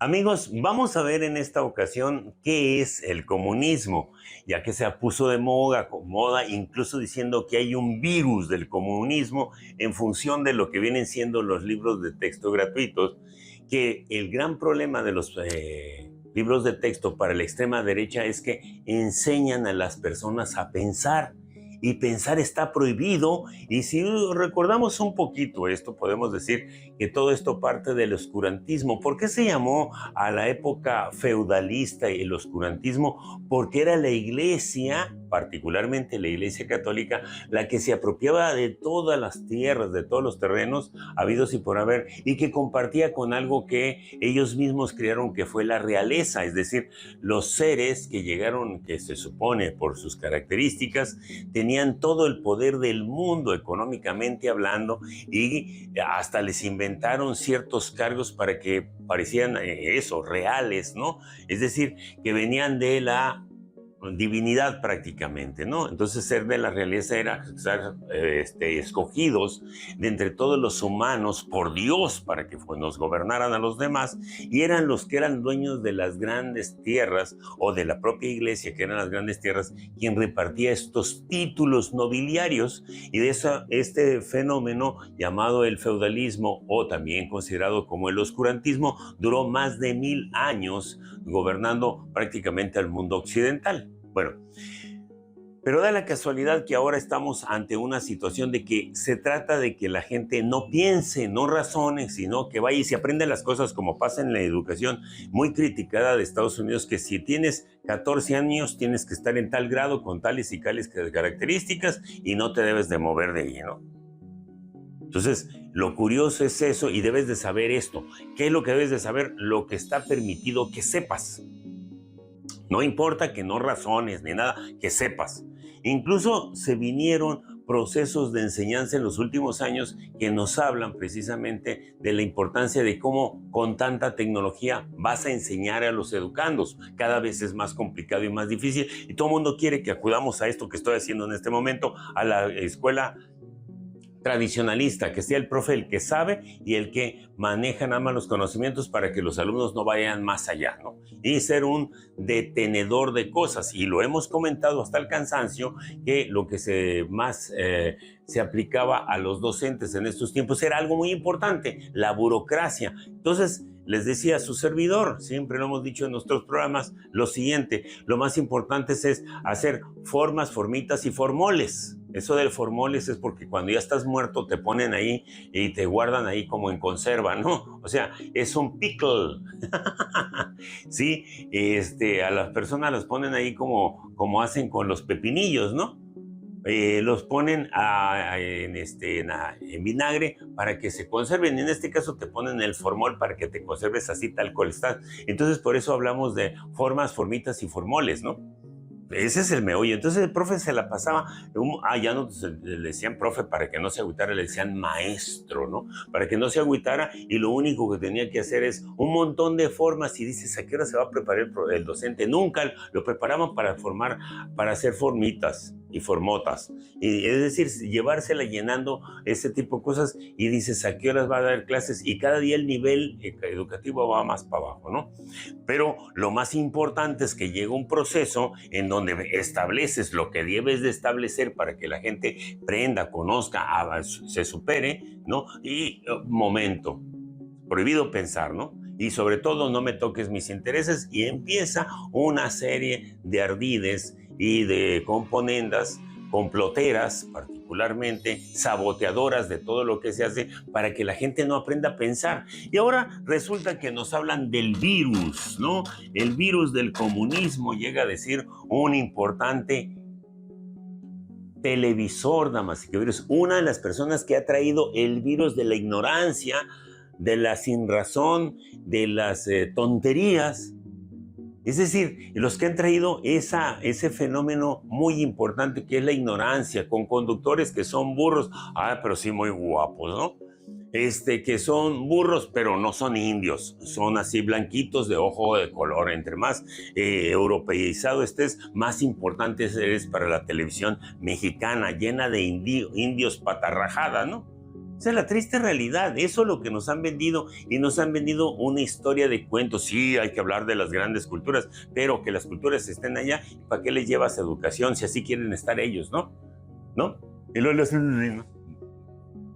Amigos, vamos a ver en esta ocasión qué es el comunismo, ya que se puso de moda, incluso diciendo que hay un virus del comunismo en función de lo que vienen siendo los libros de texto gratuitos, que el gran problema de los libros de texto para la extrema derecha es que enseñan a las personas a pensar. Y pensar está prohibido. Y si recordamos un poquito esto, podemos decir que todo esto parte del oscurantismo. ¿Por qué se llamó a la época feudalista el oscurantismo? Porque era la iglesia, particularmente la iglesia católica, la que se apropiaba de todas las tierras, de todos los terrenos habidos y por haber, y que compartía con algo que ellos mismos crearon, que fue la realeza, es decir, los seres que llegaron, que se supone por sus características, tenían todo el poder del mundo económicamente hablando, y hasta les inventaron ciertos cargos para que parecieran reales, ¿no? Es decir, que venían de la divinidad prácticamente, ¿no? Entonces ser de la realeza era estar escogidos de entre todos los humanos por Dios para que nos gobernaran a los demás, y eran los que eran dueños de las grandes tierras, o de la propia iglesia, que eran las grandes tierras, quien repartía estos títulos nobiliarios. Y de eso, este fenómeno llamado el feudalismo, o también considerado como el oscurantismo, duró más de 1000 años gobernando prácticamente al mundo occidental. Bueno, pero da la casualidad que ahora estamos ante una situación de que se trata de que la gente no piense, no razone, sino que vaya y se aprenda las cosas, como pasa en la educación muy criticada de Estados Unidos, que si tienes 14 años tienes que estar en tal grado con tales y tales características y no te debes de mover de ahí, ¿no? Entonces, lo curioso es eso, y debes de saber esto. ¿Qué es lo que debes de saber? Lo que está permitido que sepas. No importa que no razones ni nada, que sepas. Incluso se vinieron procesos de enseñanza en los últimos años que nos hablan precisamente de la importancia de cómo con tanta tecnología vas a enseñar a los educandos. Cada vez es más complicado y más difícil, y todo el mundo quiere que acudamos a esto que estoy haciendo en este momento, a la escuela tradicionalista, que sea el profe el que sabe y el que maneja nada más los conocimientos para que los alumnos no vayan más allá, ¿no? Y ser un detenedor de cosas. Y lo hemos comentado hasta el cansancio, que lo que se aplicaba a los docentes en estos tiempos era algo muy importante, la burocracia. Entonces, les decía a su servidor, siempre lo hemos dicho en nuestros programas, lo siguiente: lo más importante es hacer formas, formitas y formoles. Eso de formoles es porque cuando ya estás muerto te ponen ahí y te guardan ahí como en conserva, ¿no? O sea, es un pickle. Sí, a las personas las ponen ahí como hacen con los pepinillos, ¿no? Los ponen en vinagre para que se conserven. En este caso te ponen el formol para que te conserves así tal cual estás. Entonces por eso hablamos de formas, formitas y formoles, ¿no? Ese es el meollo. Entonces el profe se la pasaba, ya no le decían profe para que no se agüitara, le decían maestro, ¿no? Para que no se agüitara, y lo único que tenía que hacer es un montón de formas. Y dices, ¿a qué hora se va a preparar el docente? Nunca lo preparaban para hacer formitas y formotas. Y es decir, llevársela llenando ese tipo de cosas, y dices, ¿a qué horas va a dar clases? Y cada día el nivel educativo va más para abajo, ¿no? Pero lo más importante es que llega un proceso en donde estableces lo que debes de establecer para que la gente prenda, conozca, se supere, ¿no? Y momento, prohibido pensar, ¿no? Y sobre todo, no me toques mis intereses, y empieza una serie de ardides y de componendas comploteras, particularmente saboteadoras de todo lo que se hace para que la gente no aprenda a pensar. Y ahora resulta que nos hablan del virus, ¿no? El virus del comunismo, llega a decir un importante televisor, damas y caballeros, una de las personas que ha traído el virus de la ignorancia, de la sinrazón, de las tonterías. Es decir, los que han traído ese fenómeno muy importante que es la ignorancia, con conductores que son burros, pero sí muy guapos, ¿no? Que son burros, pero no son indios, son así blanquitos de ojo de color. Entre más europeizado estés, más importante eres para la televisión mexicana, llena de indios patarrajada, ¿no? Esa es la triste realidad, eso es lo que nos han vendido y nos han vendido una historia de cuentos. Sí, hay que hablar de las grandes culturas, pero que las culturas estén allá, ¿para qué les llevas educación si así quieren estar ellos, no? ¿No? Y luego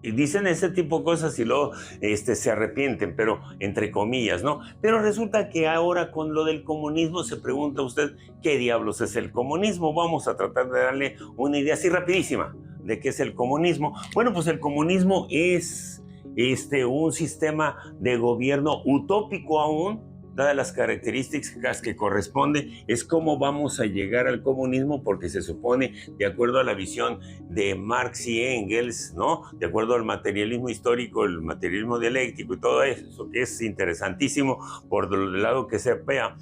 y dicen ese tipo de cosas y luego se arrepienten, pero entre comillas, ¿no? Pero resulta que ahora con lo del comunismo se pregunta usted, ¿qué diablos es el comunismo? Vamos a tratar de darle una idea así rapidísima de qué es el comunismo. Bueno, pues el comunismo es un sistema de gobierno utópico aún, dadas las características que corresponde. Es cómo vamos a llegar al comunismo, porque se supone, de acuerdo a la visión de Marx y Engels, ¿no? De acuerdo al materialismo histórico, el materialismo dialéctico y todo eso, que es interesantísimo por el lado que se vea,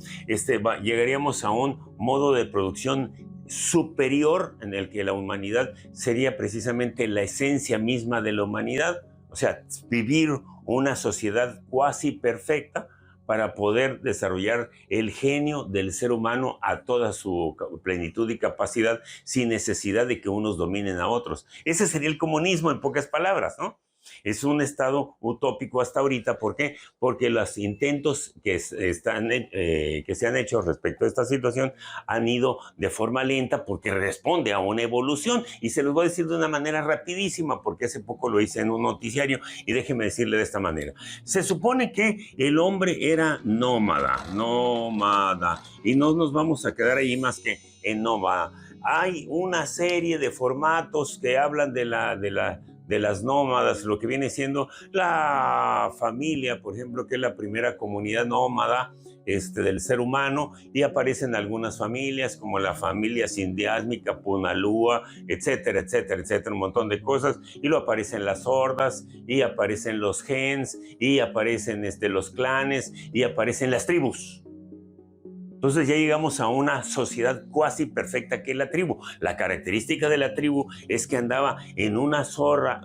llegaríamos a un modo de producción superior en el que la humanidad sería precisamente la esencia misma de la humanidad, o sea, vivir una sociedad cuasi perfecta para poder desarrollar el genio del ser humano a toda su plenitud y capacidad sin necesidad de que unos dominen a otros. Ese sería el comunismo en pocas palabras, ¿no? Es un estado utópico hasta ahorita. ¿Por qué? Porque los intentos que se han hecho respecto a esta situación han ido de forma lenta porque responde a una evolución. Y se los voy a decir de una manera rapidísima porque hace poco lo hice en un noticiario y déjeme decirle de esta manera. Se supone que el hombre era nómada, y no nos vamos a quedar ahí más que en nómada. Hay una serie de formatos que hablan de las nómadas, lo que viene siendo la familia, por ejemplo, que es la primera comunidad nómada del ser humano, y aparecen algunas familias como la familia sindiásmica, Punalúa, etcétera, etcétera, etcétera, un montón de cosas, y luego aparecen las hordas, y aparecen los gens, y aparecen los clanes, y aparecen las tribus. Entonces ya llegamos a una sociedad cuasi perfecta que es la tribu. La característica de la tribu es que andaba en una zona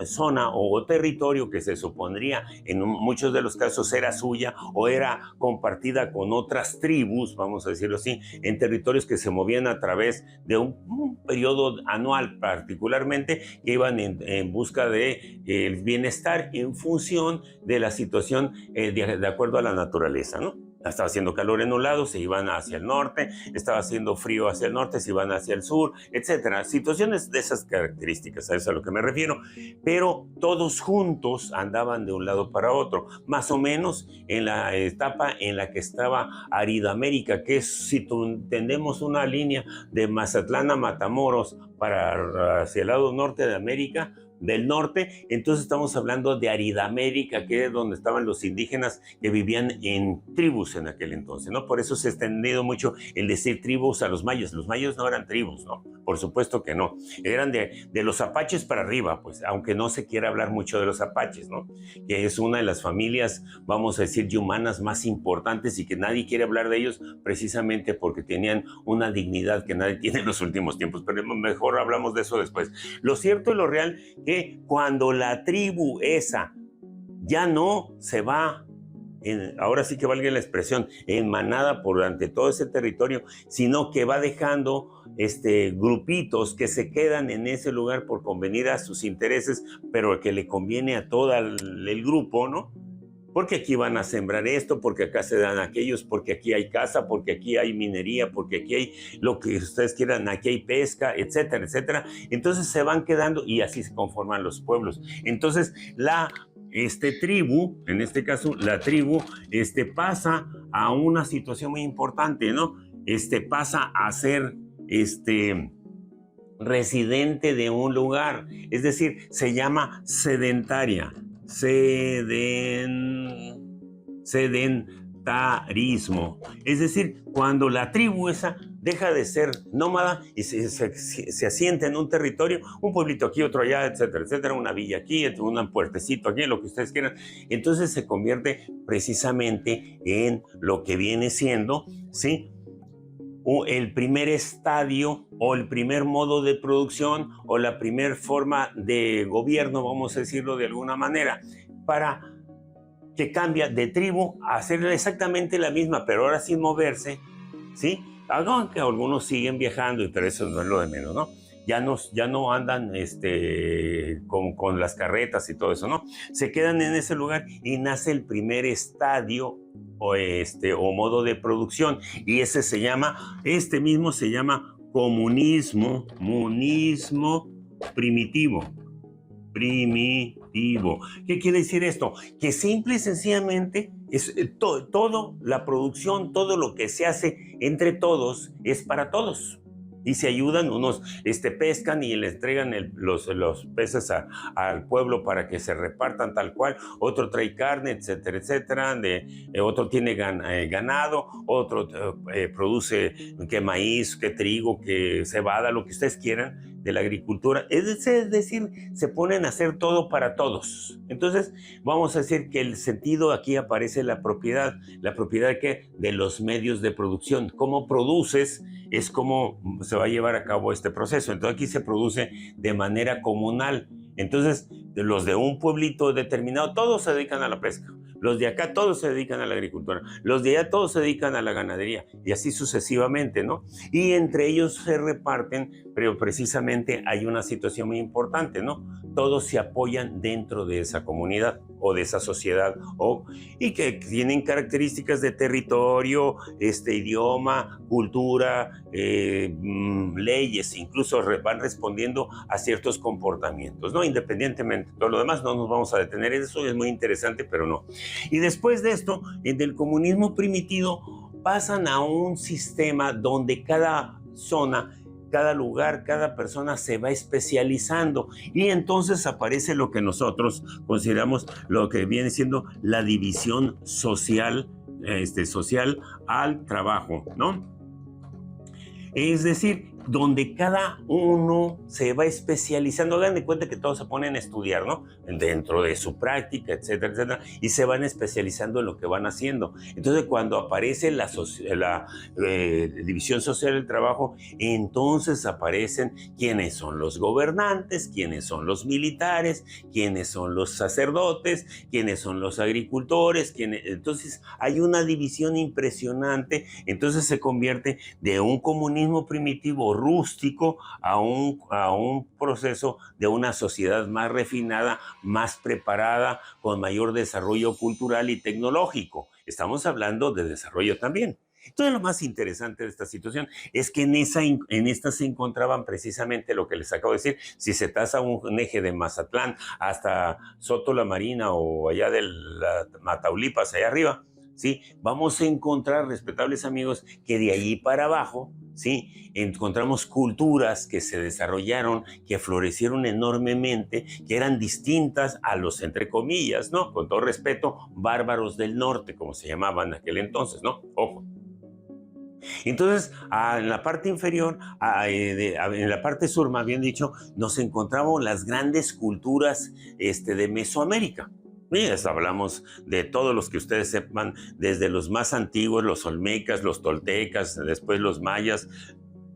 o territorio que se supondría en muchos de los casos era suya o era compartida con otras tribus, vamos a decirlo así, en territorios que se movían a través de un periodo anual particularmente, que iban en busca de el bienestar en función de la situación de acuerdo a la naturaleza, ¿no? Estaba haciendo calor en un lado, se iban hacia el norte, estaba haciendo frío hacia el norte, se iban hacia el sur, etcétera. Situaciones de esas características, a eso es a lo que me refiero. Pero todos juntos andaban de un lado para otro, más o menos en la etapa en la que estaba Aridoamérica, que es, si entendemos una línea de Mazatlán a Matamoros para hacia el lado norte de América, del norte, entonces estamos hablando de Aridoamérica, que es donde estaban los indígenas que vivían en tribus en aquel entonces, ¿no? Por eso se ha extendido mucho el decir tribus a los mayos. Los mayos no eran tribus, ¿no? Por supuesto que no. Eran de los apaches para arriba, pues, aunque no se quiera hablar mucho de los apaches, ¿no? Que es una de las familias, vamos a decir, humanas más importantes y que nadie quiere hablar de ellos precisamente porque tenían una dignidad que nadie tiene en los últimos tiempos, pero mejor hablamos de eso después. Lo cierto y lo real que cuando la tribu esa ya no se va, ahora sí que valga la expresión, en manada por ante todo ese territorio, sino que va dejando grupitos que se quedan en ese lugar por convenir a sus intereses, pero que le conviene a todo el grupo, ¿no? Porque aquí van a sembrar esto, porque acá se dan aquellos, porque aquí hay casa, porque aquí hay minería, porque aquí hay lo que ustedes quieran, aquí hay pesca, etcétera, etcétera. Entonces se van quedando y así se conforman los pueblos. Entonces la tribu, en este caso la tribu, pasa a una situación muy importante, ¿no? Pasa a ser residente de un lugar, es decir, se llama sedentaria. Sedentarismo. Es decir, cuando la tribu esa deja de ser nómada y se asienta en un territorio, un pueblito aquí, otro allá, etcétera, etcétera, una villa aquí, un puertecito aquí, lo que ustedes quieran, entonces se convierte precisamente en lo que viene siendo, ¿sí?, el primer estadio o el primer modo de producción o la primer forma de gobierno, vamos a decirlo de alguna manera, para que cambia de tribu a hacer exactamente la misma, pero ahora sin moverse, ¿sí? Aunque algunos siguen viajando, pero eso no es lo de menos, ¿no? ya no andan con las carretas y todo eso, ¿no? Se quedan en ese lugar y nace el primer estadio o modo de producción, y este mismo se llama comunismo primitivo. ¿Qué quiere decir esto? Que simple y sencillamente es todo la producción, todo lo que se hace entre todos es para todos. Y se ayudan, unos pescan y le entregan los peces al pueblo para que se repartan tal cual, otro trae carne, etcétera, etcétera, otro tiene ganado, otro produce que maíz, que trigo, que cebada, lo que ustedes quieran de la agricultura. Es decir, se ponen a hacer todo para todos. Entonces, vamos a decir que el sentido aquí aparece la propiedad ¿qué? De los medios de producción. Cómo produces es cómo se va a llevar a cabo este proceso. Entonces aquí se produce de manera comunal. Entonces los de un pueblito determinado, todos se dedican a la pesca. Los de acá todos se dedican a la agricultura. Los de allá todos se dedican a la ganadería. Y así sucesivamente, ¿no? Y entre ellos se reparten, pero precisamente hay una situación muy importante, ¿no? Todos se apoyan dentro de esa comunidad o de esa sociedad, y que tienen características de territorio, idioma, cultura, leyes, incluso van respondiendo a ciertos comportamientos, ¿no? Independientemente, todo lo demás no nos vamos a detener en eso, es muy interesante, pero no. Y después de esto, del comunismo primitivo, pasan a un sistema donde cada zona, cada lugar, cada persona se va especializando, y entonces aparece lo que nosotros consideramos lo que viene siendo la división social, social al trabajo, ¿no? Es decir, donde cada uno se va especializando. Hagan de cuenta que todos se ponen a estudiar, ¿no? Dentro de su práctica, etcétera, etcétera, y se van especializando en lo que van haciendo. Entonces, cuando aparece la división social del trabajo, entonces aparecen quiénes son los gobernantes, quiénes son los militares, quiénes son los sacerdotes, quiénes son los agricultores, entonces hay una división impresionante. Entonces se convierte de un comunismo primitivo rústico a un proceso de una sociedad más refinada, más preparada, con mayor desarrollo cultural y tecnológico. Estamos hablando de desarrollo también. Entonces, lo más interesante de esta situación es que en esta se encontraban precisamente lo que les acabo de decir. Si se traza un eje de Mazatlán hasta Soto la Marina o allá de Mataulipas, allá arriba, ¿sí? Vamos a encontrar, respetables amigos, que de allí para abajo, ¿sí? Encontramos culturas que se desarrollaron, que florecieron enormemente, que eran distintas a los, entre comillas, ¿no? Con todo respeto, bárbaros del norte, como se llamaban en aquel entonces, ¿no? Ojo. Entonces, en la parte inferior, en la parte sur, más bien dicho, nos encontramos las grandes culturas de Mesoamérica. Y hablamos de todos los que ustedes sepan, desde los más antiguos, los olmecas, los toltecas, después los mayas,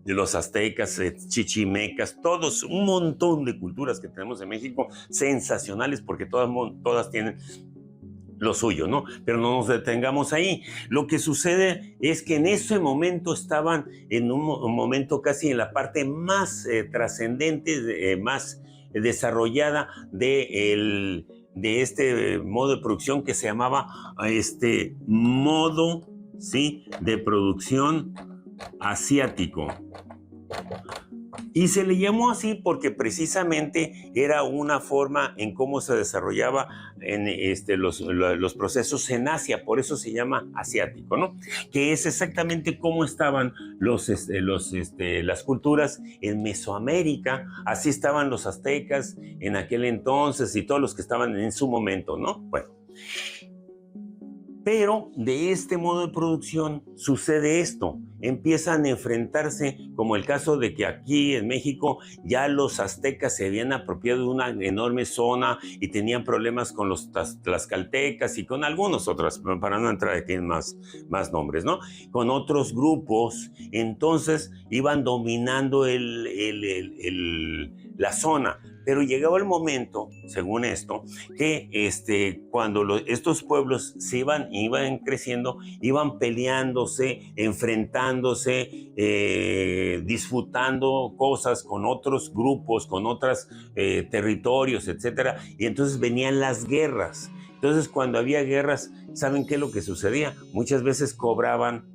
los aztecas, chichimecas, todos, un montón de culturas que tenemos en México, sensacionales, porque todas tienen lo suyo, ¿no? Pero no nos detengamos ahí. Lo que sucede es que en ese momento estaban en un momento casi en la parte más trascendente, más desarrollada de este modo de producción que se llamaba modo, ¿sí?, de producción asiático. Y se le llamó así porque precisamente era una forma en cómo se desarrollaba en los procesos en Asia, por eso se llama asiático, ¿no? Que es exactamente cómo estaban las culturas en Mesoamérica, así estaban los aztecas en aquel entonces y todos los que estaban en su momento, ¿no? Bueno. Pero de este modo de producción sucede esto, empiezan a enfrentarse, como el caso de que aquí en México ya los aztecas se habían apropiado de una enorme zona y tenían problemas con los tlaxcaltecas y con algunos otros, para no entrar aquí en más nombres, ¿no? Con otros grupos, entonces iban dominando la zona. Pero llegaba el momento, según esto, que cuando estos pueblos iban creciendo, iban peleándose, enfrentándose, disputando cosas con otros grupos, con otros territorios, etcétera, y entonces venían las guerras. Entonces, cuando había guerras, ¿saben qué es lo que sucedía? Muchas veces cobraban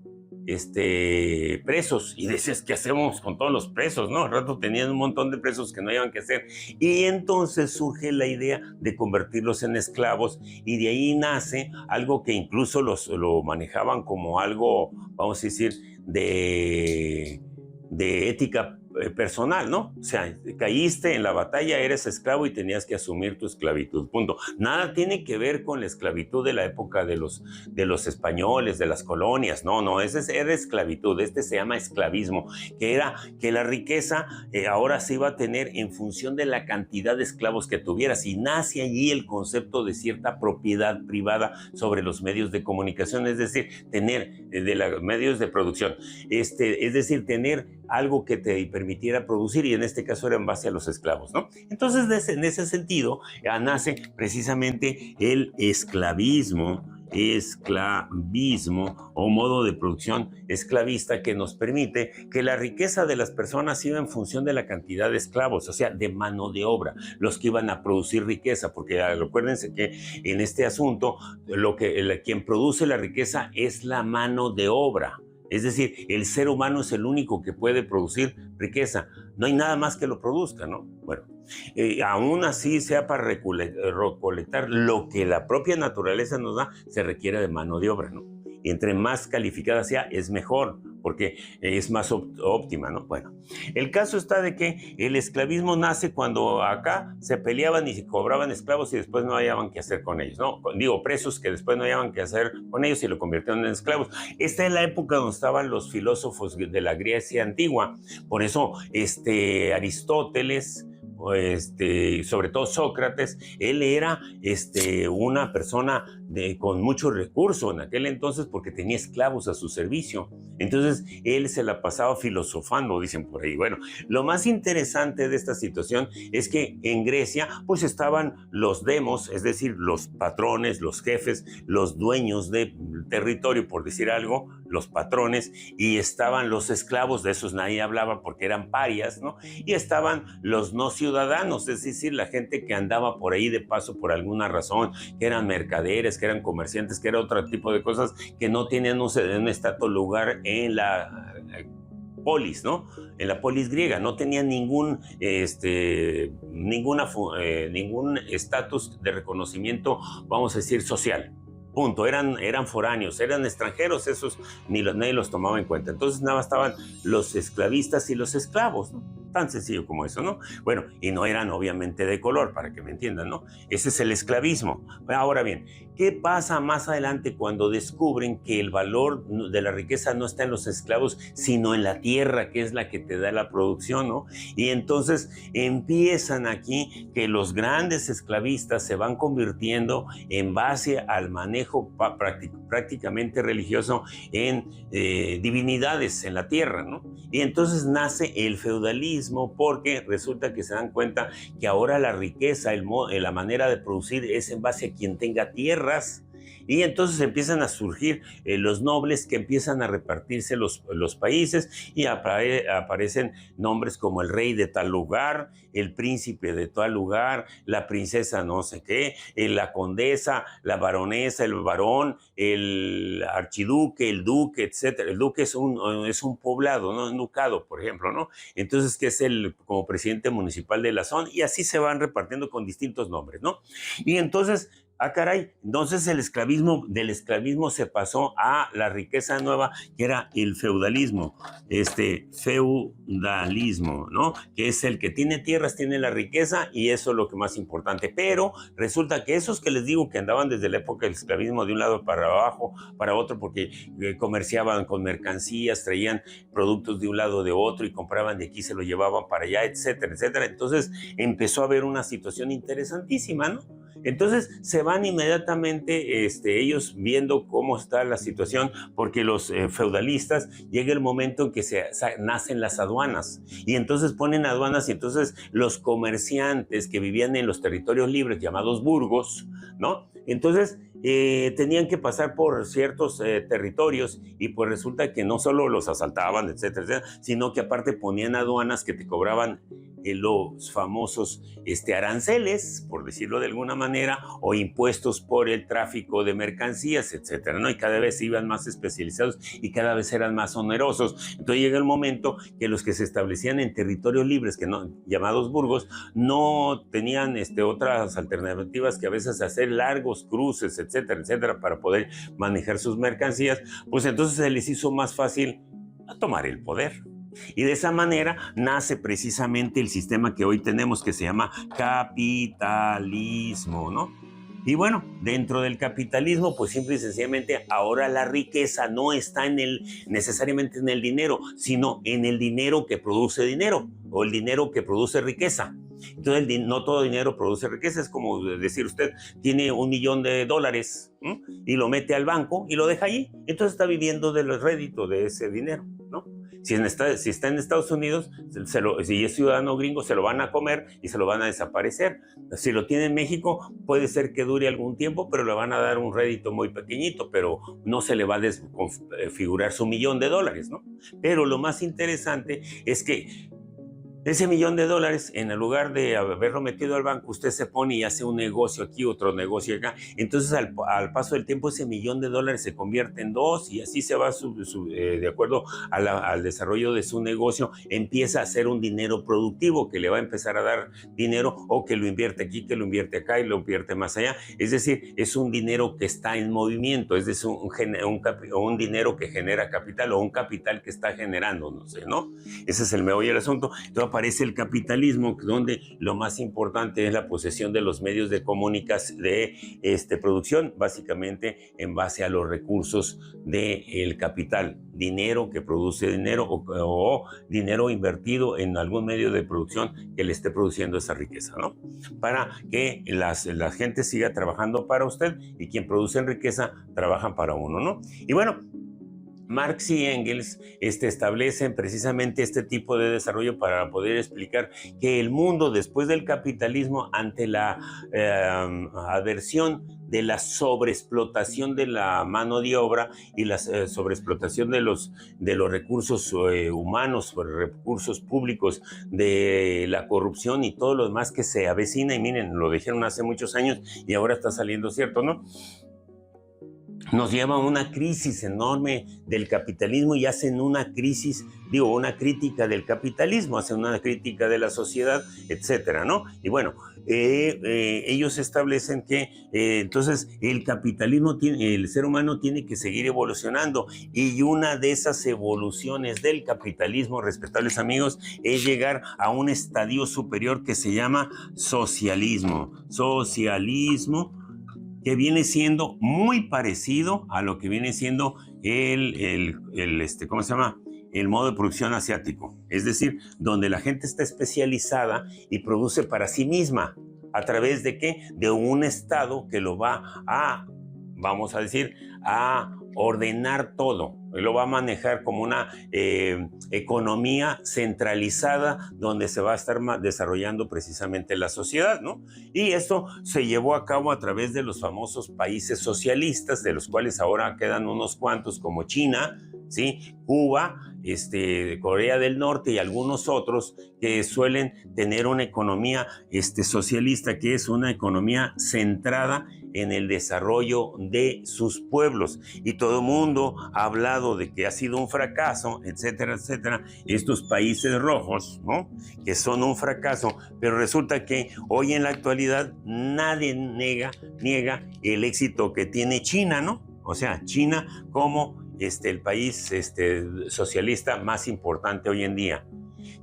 presos, y decías, ¿qué hacemos con todos los presos? ¿No? Al rato tenían un montón de presos que no habían que hacer, y entonces surge la idea de convertirlos en esclavos, y de ahí nace algo que incluso lo manejaban como algo, vamos a decir, de ética personal, ¿no? O sea, caíste en la batalla, eres esclavo y tenías que asumir tu esclavitud, punto. Nada tiene que ver con la esclavitud de la época de los españoles, de las colonias, no, era esclavitud, se llama esclavismo, que era que la riqueza ahora se iba a tener en función de la cantidad de esclavos que tuvieras, y nace allí el concepto de cierta propiedad privada sobre los medios de comunicación, es decir, tener de los medios de producción, es decir, tener algo que te permitiera producir, y en este caso era en base a los esclavos, ¿no? Entonces, en ese sentido, nace precisamente el esclavismo o modo de producción esclavista, que nos permite que la riqueza de las personas iba en función de la cantidad de esclavos, o sea, de mano de obra, los que iban a producir riqueza, porque recuérdense que en este asunto quien produce la riqueza es la mano de obra. Es decir, el ser humano es el único que puede producir riqueza. No hay nada más que lo produzca, ¿no? Bueno, aún así, sea para recolectar lo que la propia naturaleza nos da, se requiere de mano de obra, ¿no? Y entre más calificada sea, es mejor, porque es más óptima, ¿no? Bueno, el caso está de que el esclavismo nace cuando acá se peleaban y se cobraban esclavos y después no hallaban qué hacer con ellos, ¿no? Digo, presos que después no hallaban qué hacer con ellos y lo convirtieron en esclavos. Esta es la época donde estaban los filósofos de la Grecia antigua. Por eso, Aristóteles, sobre todo Sócrates, él era una persona con mucho recurso en aquel entonces, porque tenía esclavos a su servicio. Entonces él se la pasaba filosofando, dicen por ahí. Bueno, lo más interesante de esta situación es que en Grecia pues estaban los demos, es decir, los patrones, los jefes, los dueños del territorio, por decir algo, los patrones, y estaban los esclavos, de esos nadie hablaba porque eran parias, ¿no? Y estaban los no ciudadanos, es decir, la gente que andaba por ahí de paso por alguna razón, que eran mercaderes, que eran comerciantes, que era otro tipo de cosas, que no tenían un estatus lugar en la polis, ¿no? En la polis griega, no tenían ningún estatus de reconocimiento, vamos a decir, social. Punto. Eran foráneos, eran extranjeros, esos nadie los tomaba en cuenta. Entonces nada más estaban los esclavistas y los esclavos, ¿no? Tan sencillo como eso, ¿no? Bueno, y no eran obviamente de color, para que me entiendan, ¿no? Ese es el esclavismo. Ahora bien, ¿qué pasa más adelante cuando descubren que el valor de la riqueza no está en los esclavos, sino en la tierra, que es la que te da la producción, ¿no? Y entonces empiezan aquí que los grandes esclavistas se van convirtiendo en base al manejo prácticamente religioso en divinidades en la tierra, ¿no? Y entonces nace el feudalismo, porque resulta que se dan cuenta que ahora la riqueza, la manera de producir es en base a quien tenga tierras. Y entonces empiezan a surgir los nobles, que empiezan a repartirse los países, y aparecen nombres como el rey de tal lugar, el príncipe de tal lugar, la princesa no sé qué, la condesa, la baronesa, el varón, el archiduque, el duque, etc. El duque es un poblado, ¿no? Un ducado, por ejemplo, ¿no? Entonces, que es como presidente municipal de la zona, y así se van repartiendo con distintos nombres, ¿no? Y entonces, caray, entonces del esclavismo se pasó a la riqueza nueva, que era el feudalismo, feudalismo, ¿no? Que es el que tiene tierras, tiene la riqueza, y eso es lo que más importante. Pero resulta que esos que les digo que andaban desde la época del esclavismo de un lado para abajo, para otro, porque comerciaban con mercancías, traían productos de un lado de otro y compraban de aquí, se lo llevaban para allá, etcétera, etcétera. Entonces empezó a haber una situación interesantísima, ¿no? Entonces se van inmediatamente ellos viendo cómo está la situación, porque los feudalistas llega el momento en que nacen las aduanas y entonces ponen aduanas y entonces los comerciantes que vivían en los territorios libres llamados burgos, ¿no? Entonces tenían que pasar por ciertos territorios y pues resulta que no solo los asaltaban, etcétera, etcétera, sino que aparte ponían aduanas que te cobraban los famosos aranceles, por decirlo de alguna manera, o impuestos por el tráfico de mercancías, etcétera, ¿no? Y cada vez iban más especializados y cada vez eran más onerosos. Entonces llega el momento que los que se establecían en territorios libres, que no, llamados burgos, no tenían otras alternativas que a veces hacer largos cruces, etcétera, etcétera, para poder manejar sus mercancías, pues entonces se les hizo más fácil tomar el poder. Y de esa manera nace precisamente el sistema que hoy tenemos, que se llama capitalismo, ¿no? Y bueno, dentro del capitalismo, pues simple y sencillamente ahora la riqueza no está necesariamente en el dinero, sino en el dinero que produce dinero, o el dinero que produce riqueza. Entonces, no todo dinero produce riqueza. Es como decir, usted tiene $1 millón y lo mete al banco y lo deja allí. Entonces está viviendo del rédito de ese dinero, ¿no? Si está en Estados Unidos, si es ciudadano gringo, se lo van a comer y se lo van a desaparecer. Si lo tiene en México, puede ser que dure algún tiempo, pero le van a dar un rédito muy pequeñito, pero no se le va a desfigurar su $1 millón, ¿no? Pero lo más interesante es que ese $1 millón, en el lugar de haberlo metido al banco, usted se pone y hace un negocio aquí, otro negocio acá. Entonces, al paso del tiempo, ese $1 millón se convierte en 2 y así se va de acuerdo al desarrollo de su negocio. Empieza a ser un dinero productivo que le va a empezar a dar dinero, o que lo invierte aquí, que lo invierte acá y lo invierte más allá. Es decir, es un dinero que está en movimiento, es decir, un dinero que genera capital, o un capital que está generando, no sé, ¿no? Ese es el meollo del asunto. Entonces aparece el capitalismo, donde lo más importante es la posesión de los medios de comunicación, de producción, básicamente en base a los recursos del capital, dinero que produce dinero, o dinero invertido en algún medio de producción que le esté produciendo esa riqueza, ¿no? Para que la gente siga trabajando para usted, y quien produce riqueza trabajan para uno, ¿no? Y bueno, Marx y Engels establecen precisamente este tipo de desarrollo para poder explicar que el mundo después del capitalismo, ante la aversión de la sobreexplotación de la mano de obra y la sobreexplotación de los recursos humanos, recursos públicos, de la corrupción y todo lo demás que se avecina, y miren, lo dijeron hace muchos años y ahora está saliendo cierto, ¿no? Nos lleva a una crisis enorme del capitalismo y hacen una crítica del capitalismo, hacen una crítica de la sociedad, etcétera, ¿no? Y bueno, ellos establecen que entonces el capitalismo, el ser humano tiene que seguir evolucionando, y una de esas evoluciones del capitalismo, respetables amigos, es llegar a un estadio superior que se llama socialismo. Socialismo, que viene siendo muy parecido a lo que viene siendo ¿cómo se llama? El modo de producción asiático. Es decir, donde la gente está especializada y produce para sí misma. ¿A través de qué? De un Estado que lo va a, vamos a decir, a ordenar todo. Lo va a manejar como una economía centralizada, donde se va a estar desarrollando precisamente la sociedad, ¿no? Y esto se llevó a cabo a través de los famosos países socialistas, de los cuales ahora quedan unos cuantos, como China, ¿sí? Cuba, Corea del Norte y algunos otros que suelen tener una economía socialista, que es una economía centrada en el desarrollo de sus pueblos. Y todo el mundo ha hablado de que ha sido un fracaso, etcétera, etcétera, estos países rojos, ¿no? Que son un fracaso, pero resulta que hoy en la actualidad nadie niega el éxito que tiene China, ¿no? O sea, China como el país socialista más importante hoy en día.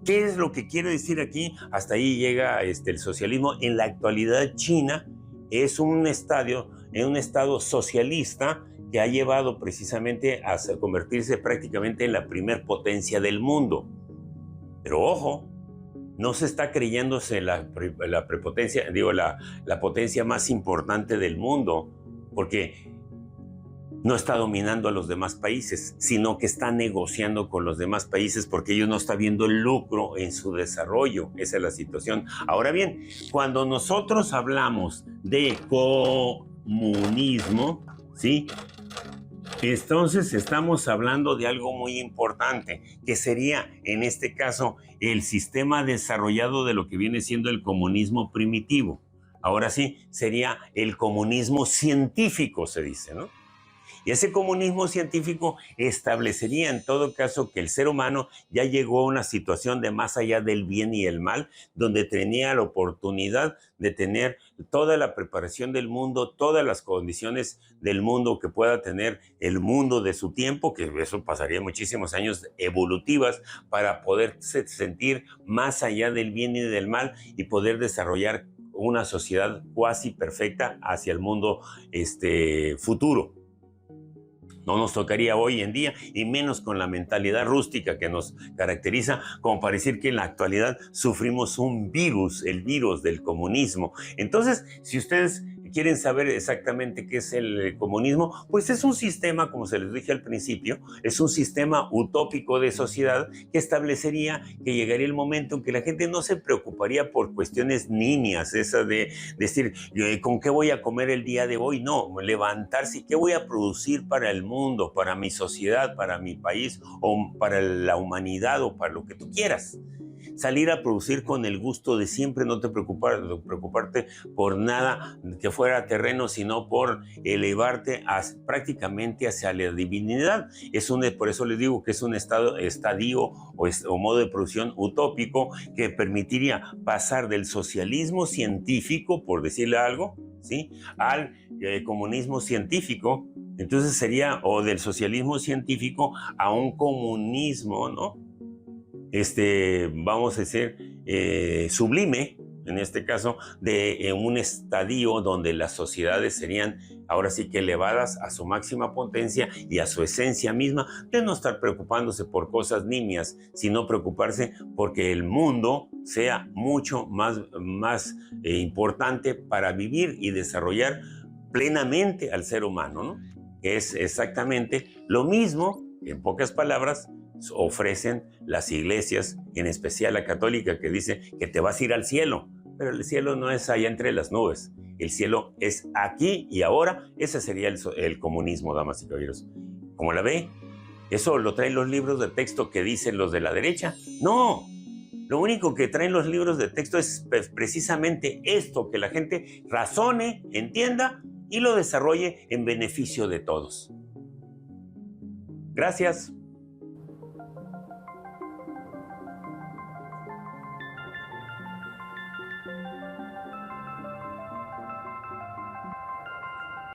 ¿Qué es lo que quiero decir aquí? Hasta ahí llega el socialismo. En la actualidad, China es un estado socialista que ha llevado precisamente a convertirse prácticamente en la primer potencia del mundo. Pero ojo, no se está creyéndose la prepotencia, digo, la potencia más importante del mundo, porque no está dominando a los demás países, sino que está negociando con los demás países porque ellos no están viendo el lucro en su desarrollo. Esa es la situación. Ahora bien, cuando nosotros hablamos de comunismo, ¿sí? Entonces estamos hablando de algo muy importante, que sería, en este caso, el sistema desarrollado de lo que viene siendo el comunismo primitivo. Ahora sí, sería el comunismo científico, se dice, ¿no? Y ese comunismo científico establecería en todo caso que el ser humano ya llegó a una situación de más allá del bien y el mal, donde tenía la oportunidad de tener toda la preparación del mundo, todas las condiciones del mundo que pueda tener el mundo de su tiempo, que eso pasaría muchísimos años evolutivas para poderse sentir más allá del bien y del mal y poder desarrollar una sociedad cuasi perfecta hacia el mundo futuro. No nos tocaría hoy en día, y menos con la mentalidad rústica que nos caracteriza, como para decir que en la actualidad sufrimos un virus, el virus del comunismo. Entonces, si ustedes quieren saber exactamente qué es el comunismo, pues es un sistema, como se les dije al principio, es un sistema utópico de sociedad que establecería que llegaría el momento en que la gente no se preocuparía por cuestiones nimias, esa de decir, ¿con qué voy a comer el día de hoy? No, levantarse y qué voy a producir para el mundo, para mi sociedad, para mi país, o para la humanidad, o para lo que tú quieras. Salir a producir con el gusto de siempre, no te preocuparte por nada que fuera terreno, sino por elevarte prácticamente hacia la divinidad. Por eso les digo que es un estadio o modo de producción utópico que permitiría pasar del socialismo científico, por decirle algo, ¿sí?, al comunismo científico. Entonces sería, o del socialismo científico a un comunismo, ¿no? Vamos a decir, sublime, en este caso, de un estadio donde las sociedades serían ahora sí que elevadas a su máxima potencia y a su esencia misma, de no estar preocupándose por cosas nimias, sino preocuparse porque el mundo sea mucho más importante para vivir y desarrollar plenamente al ser humano, ¿no? Que es exactamente lo mismo, en pocas palabras, ofrecen las iglesias, en especial la católica, que dice que te vas a ir al cielo, pero el cielo no es allá entre las nubes, el cielo es aquí y ahora. Ese sería el comunismo, damas y caballeros. ¿Cómo la ve? ¿Eso lo traen los libros de texto que dicen los de la derecha? No, lo único que traen los libros de texto es precisamente esto, que la gente razone, entienda y lo desarrolle en beneficio de todos. Gracias.